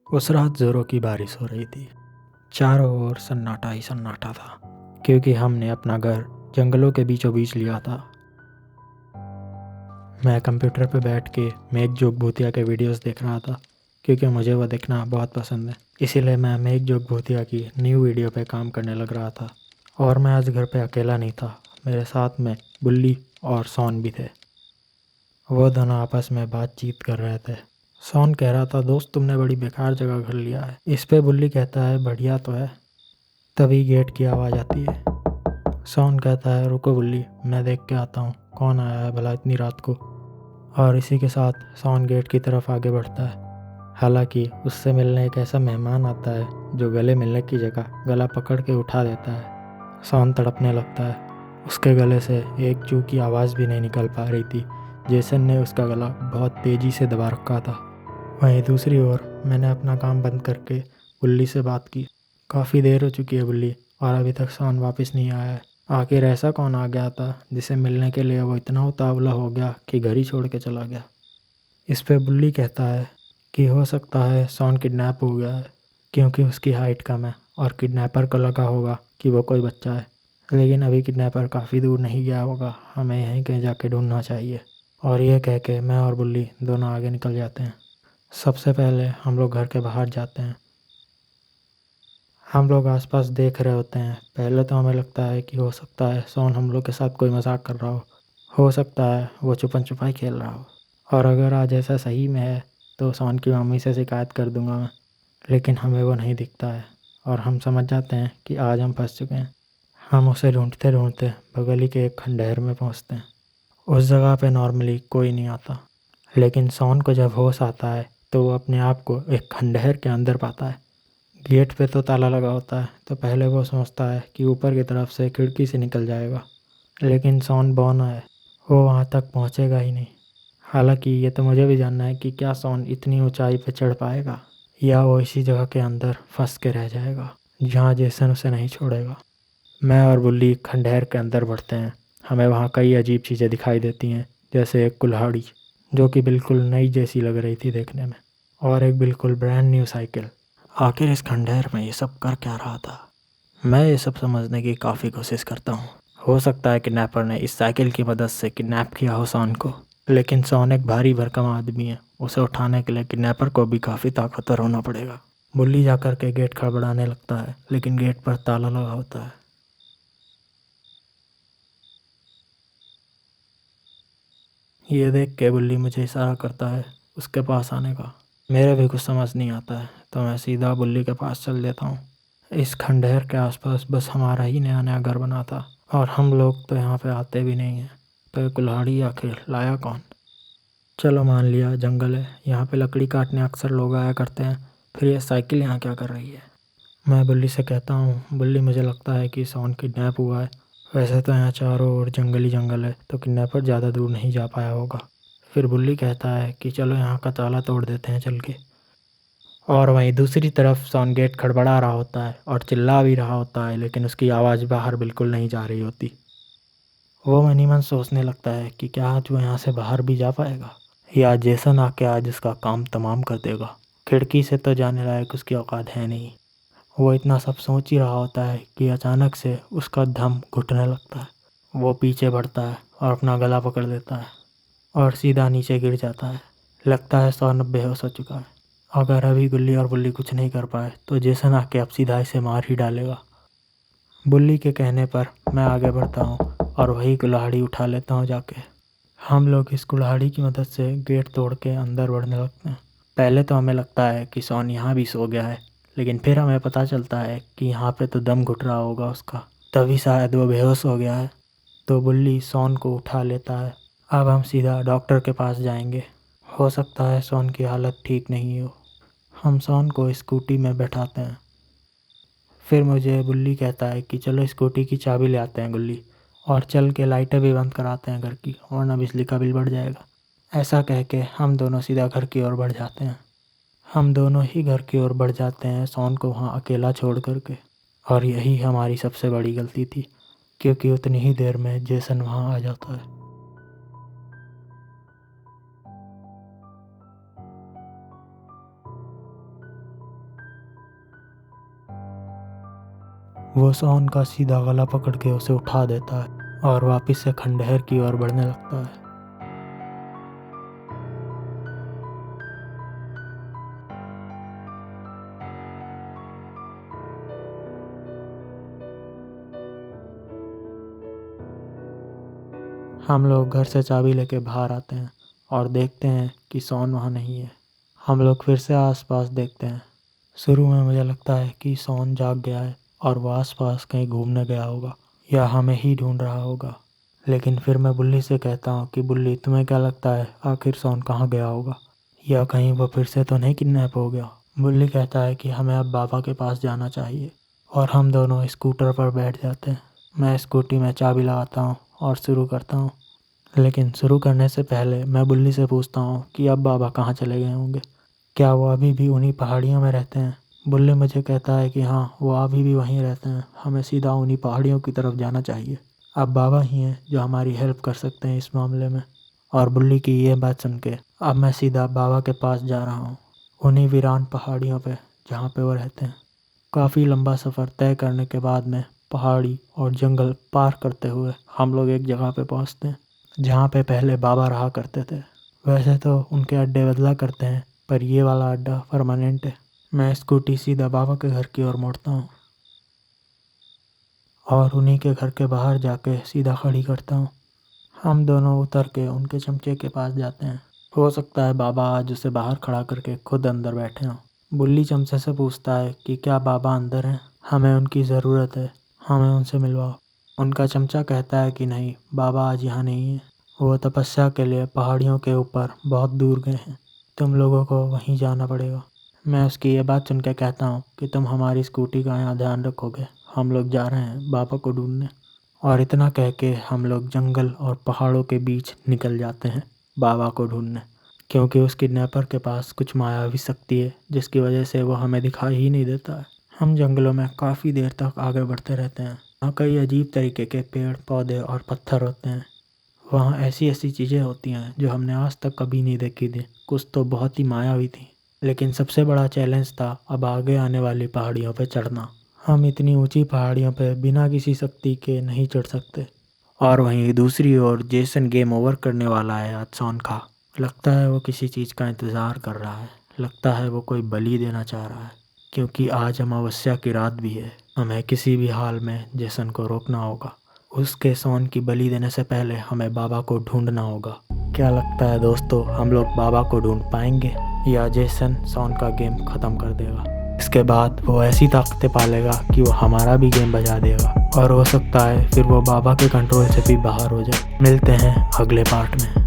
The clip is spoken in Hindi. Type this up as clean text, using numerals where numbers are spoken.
उस रात जोरों की बारिश हो रही थी। चारों ओर सन्नाटा ही सन्नाटा था, क्योंकि हमने अपना घर जंगलों के बीचों बीच लिया था। मैं कंप्यूटर पर बैठ के मेघ भूतिया के वीडियोस देख रहा था, क्योंकि मुझे वह देखना बहुत पसंद है। इसीलिए मैं मेघ भूतिया की न्यू वीडियो पे काम करने लग रहा था। और मैं आज घर पे अकेला नहीं था, मेरे साथ में बुल्ली और सॉन भी थे। वो दोनों आपस में बातचीत कर रहे थे। सॉन कह रहा था, दोस्त तुमने बड़ी बेकार जगह घर लिया है। इस पे बुल्ली कहता है, बढ़िया तो है। तभी गेट की आवाज़ आती है। सॉन कहता है, रुको बुल्ली, मैं देख के आता हूँ कौन आया है भला इतनी रात को। और इसी के साथ सॉन गेट की तरफ आगे बढ़ता है। हालांकि उससे मिलने एक ऐसा मेहमान आता है जो गले मिलने की जगह गला पकड़ के उठा देता है। सॉन तड़पने लगता है। उसके गले से एक चू की आवाज़ भी नहीं निकल पा रही थी। जेसन ने उसका गला बहुत तेज़ी से दबा रखा था। वहीं दूसरी ओर मैंने अपना काम बंद करके बुल्ली से बात की। काफ़ी देर हो चुकी है बुल्ली, और अभी तक सॉन वापस नहीं आया है। आखिर ऐसा कौन आ गया था जिसे मिलने के लिए वो इतना उतावला हो गया कि घर ही छोड़ के चला गया। इस पे बुल्ली कहता है कि हो सकता है सॉन किडनैप हो गया है, क्योंकि उसकी हाइट कम है और किडनैपर को लगा होगा कि वो कोई बच्चा है। लेकिन अभी किडनैपर काफ़ी दूर नहीं गया होगा, हमें यहीं कहीं जाके ढूंढना चाहिए। और ये कह के मैं और बुल्ली दोनों आगे निकल जाते हैं। सबसे पहले हम लोग घर के बाहर जाते हैं। हम लोग आसपास देख रहे होते हैं। पहले तो हमें लगता है कि हो सकता है सॉन हम लोग के साथ कोई मजाक कर रहा हो सकता है वो छुपन छुपाई खेल रहा हो। और अगर आज ऐसा सही में है तो सॉन की मम्मी से शिकायत कर दूंगा मैं। लेकिन हमें वो नहीं दिखता है, और हम समझ जाते हैं कि आज हम फंस चुके हैं। हम उसे ढूंढते ढूंढते बगल ही के एक खंडहर में पहुंचते हैं। उस जगह पे नॉर्मली कोई नहीं आता, लेकिन सॉन को जब होश आता है तो वो अपने आप को एक खंडहर के अंदर पाता है। गेट पे तो ताला लगा होता है, तो पहले वो सोचता है कि ऊपर की तरफ से खिड़की से निकल जाएगा। लेकिन सॉन बौना है, वो वहाँ तक पहुँचेगा ही नहीं। हालांकि ये तो मुझे भी जानना है कि क्या सॉन इतनी ऊंचाई पे चढ़ पाएगा, या वो इसी जगह के अंदर फंस के रह जाएगा जहाँ जेसन उसे नहीं छोड़ेगा। मैं और बुल्ली खंडहर के अंदर बढ़ते हैं। हमें वहाँ कई अजीब चीज़ें दिखाई देती हैं, जैसे एक कुल्हाड़ी जो कि बिल्कुल नई जैसी लग रही थी देखने में, और एक बिल्कुल ब्रांड न्यू साइकिल। आखिर इस खंडहर में ये सब कर क्या रहा था? मैं ये सब समझने की काफ़ी कोशिश करता हूँ। हो सकता है किडनैपर ने इस साइकिल की मदद से किडनैप किया हो सॉन को, लेकिन सॉन एक भारी भरकम आदमी है। उसे उठाने के लिए किडनैपर को भी काफ़ी ताकतवर होना पड़ेगा। बुल्ली जाकर के गेट खड़बड़ाने लगता है, लेकिन गेट पर ताला लगा होता है। ये देख के बुल्ली मुझे इशारा करता है उसके पास आने का। मेरे भी कुछ समझ नहीं आता है, तो मैं सीधा बुल्ली के पास चल देता हूँ। इस खंडहर के आसपास बस हमारा ही नया नया घर बना था, और हम लोग तो यहाँ पे आते भी नहीं हैं। तो ये कुल्हाड़ी आखिर लाया कौन? चलो मान लिया जंगल है, यहाँ पे लकड़ी काटने अक्सर लोग आया करते हैं, फिर ये साइकिल यहाँ क्या कर रही है? मैं बुल्ली से कहता हूँ, बुल्ली मुझे लगता है कि सॉन किडनैप हुआ है। वैसे तो यहाँ चारों ओर जंगल ही जंगल है, तो किडनैपर ज़्यादा दूर नहीं जा पाया होगा। फिर बुल्ली कहता है कि चलो यहाँ का ताला तोड़ देते हैं चल के। और वहीं दूसरी तरफ सॉन गेट खड़बड़ा रहा होता है और चिल्ला भी रहा होता है, लेकिन उसकी आवाज़ बाहर बिल्कुल नहीं जा रही होती। वो मन ही मन सोचने लगता है कि क्या आज वो यहाँ से बाहर भी जा पाएगा, या जेसन आके आज उसका काम तमाम कर देगा। खिड़की से तो जाने लायक उसकी औकात है नहीं। वो इतना सब सोच ही रहा होता है कि अचानक से उसका दम घुटने लगता है। वो पीछे बढ़ता है और अपना गला पकड़ लेता है और सीधा नीचे गिर जाता है। लगता है सौरभ बेहोश हो चुका है। अगर अभी गुल्ली और बुल्ली कुछ नहीं कर पाए तो जेसन आके अब सीधा इसे मार ही डालेगा। बुल्ली के कहने पर मैं आगे बढ़ता हूँ और वही कुल्हाड़ी उठा लेता हूँ जाके। हम लोग इस कुल्हाड़ी की मदद से गेट तोड़ के अंदर बढ़ने लगते हैं। पहले तो हमें लगता है कि सॉन यहाँ भी सो गया है, लेकिन फिर हमें पता चलता है कि यहाँ पे तो दम घुट रहा होगा उसका, तभी शायद वो बेहोश हो गया है। तो बुल्ली सॉन को उठा लेता है। अब हम सीधा डॉक्टर के पास जाएंगे। हो सकता है सॉन की हालत ठीक नहीं हो। हम सॉन को स्कूटी में बैठाते हैं। फिर मुझे बुल्ली कहता है कि चलो स्कूटी की चाबी ले आते हैं गुल्ली, और चल के लाइटें भी बंद कराते हैं घर की, वरना बिजली का बिल बढ़ जाएगा। ऐसा कह के हम दोनों सीधा घर की ओर बढ़ जाते हैं। हम दोनों ही घर की ओर बढ़ जाते हैं सॉन को वहाँ अकेला छोड़ करके। और यही हमारी सबसे बड़ी गलती थी, क्योंकि उतनी ही देर में जेसन वहाँ आ जाता है। वो सॉन का सीधा गला पकड़ के उसे उठा देता है और वापस से खंडहर की ओर बढ़ने लगता है। हम लोग घर से चाबी लेके बाहर आते हैं और देखते हैं कि सॉन वहाँ नहीं है। हम लोग फिर से आसपास देखते हैं। शुरू में मुझे लगता है कि सॉन जाग गया है और वो आसपास कहीं घूमने गया होगा या हमें ही ढूंढ रहा होगा। लेकिन फिर मैं बुल्ली से कहता हूँ कि बुल्ली, तुम्हें क्या लगता है आखिर सॉन कहाँ गया होगा, या कहीं वो फिर से तो नहीं किडनैप हो गया। बुल्ली कहता है कि हमें अब बाबा के पास जाना चाहिए और हम दोनों स्कूटर पर बैठ जाते हैं। मैं स्कूटी में चाबी लगाता हूँ और शुरू करता हूँ। लेकिन शुरू करने से पहले मैं बुल्ली से पूछता हूँ कि अब बाबा कहाँ चले गए होंगे, क्या वो अभी भी उन्हीं पहाड़ियों में रहते हैं। बुल्ली मुझे कहता है कि हाँ, वो अभी भी वहीं रहते हैं, हमें सीधा उन्हीं पहाड़ियों की तरफ जाना चाहिए। अब बाबा ही हैं जो हमारी हेल्प कर सकते हैं इस मामले में। और बुल्ली की ये बात सुन के अब मैं सीधा बाबा के पास जा रहा हूँ, उन्हीं वीरान पहाड़ियों पे जहाँ पे वो रहते हैं। काफ़ी लंबा सफ़र तय करने के बाद में पहाड़ी और जंगल पार करते हुए हम लोग एक जगह पे पहुँचते हैं जहाँ पे पहले बाबा रहा करते थे। वैसे तो उनके अड्डे बदला करते हैं, पर ये वाला अड्डा परमानेंट है। मैं स्कूटी सीधा बाबा के घर की ओर मोड़ता हूँ और उन्हीं के घर के बाहर जाके सीधा खड़ी करता हूँ। हम दोनों उतर के उनके चमचे के पास जाते हैं। हो सकता है बाबा आज उसे बाहर खड़ा करके खुद अंदर बैठे हों। बुल्ली चमचे से पूछता है कि क्या बाबा अंदर हैं, हमें उनकी ज़रूरत है, हमें उनसे मिलवाओ। उनका चमचा कहता है कि नहीं, बाबा आज यहाँ नहीं है, वो तपस्या के लिए पहाड़ियों के ऊपर बहुत दूर गए हैं, तुम लोगों को वहीं जाना पड़ेगा। मैं उसकी ये बात सुन के कहता हूँ कि तुम हमारी स्कूटी का यहाँ ध्यान रखोगे, हम लोग जा रहे हैं बाबा को ढूंढने। और इतना कह के हम लोग जंगल और पहाड़ों के बीच निकल जाते हैं बाबा को ढूंढने, क्योंकि उस किडनैपर के पास कुछ मायावी शक्ति है जिसकी वजह से वो हमें दिखाई ही नहीं देता है। हम जंगलों में काफ़ी देर तक आगे बढ़ते रहते हैं। वहाँ कई अजीब तरीके के पेड़ पौधे और पत्थर होते हैं। वहाँ ऐसी ऐसी चीज़ें होती हैं जो हमने आज तक कभी नहीं देखी थी, कुछ तो बहुत ही मायावी थी। लेकिन सबसे बड़ा चैलेंज था अब आगे आने वाली पहाड़ियों पर चढ़ना। हम इतनी ऊंची पहाड़ियों पर बिना किसी शक्ति के नहीं चढ़ सकते। और वहीं दूसरी ओर जेसन गेम ओवर करने वाला है आज सॉन का। लगता है वो किसी चीज़ का इंतज़ार कर रहा है, लगता है वो कोई बलि देना चाह रहा है, क्योंकि आज अमावस्या की रात भी है। हमें किसी भी हाल में जेसन को रोकना होगा। उसके सॉन की बलि देने से पहले हमें बाबा को ढूंढना होगा। क्या लगता है दोस्तों, हम लोग बाबा को ढूंढ पाएंगे या जेसन सॉन का गेम ख़त्म कर देगा? इसके बाद वो ऐसी ताकतें पालेगा कि वो हमारा भी गेम बजा देगा और हो सकता है फिर वो बाबा के कंट्रोल से भी बाहर हो जाए। मिलते हैं अगले पार्ट में।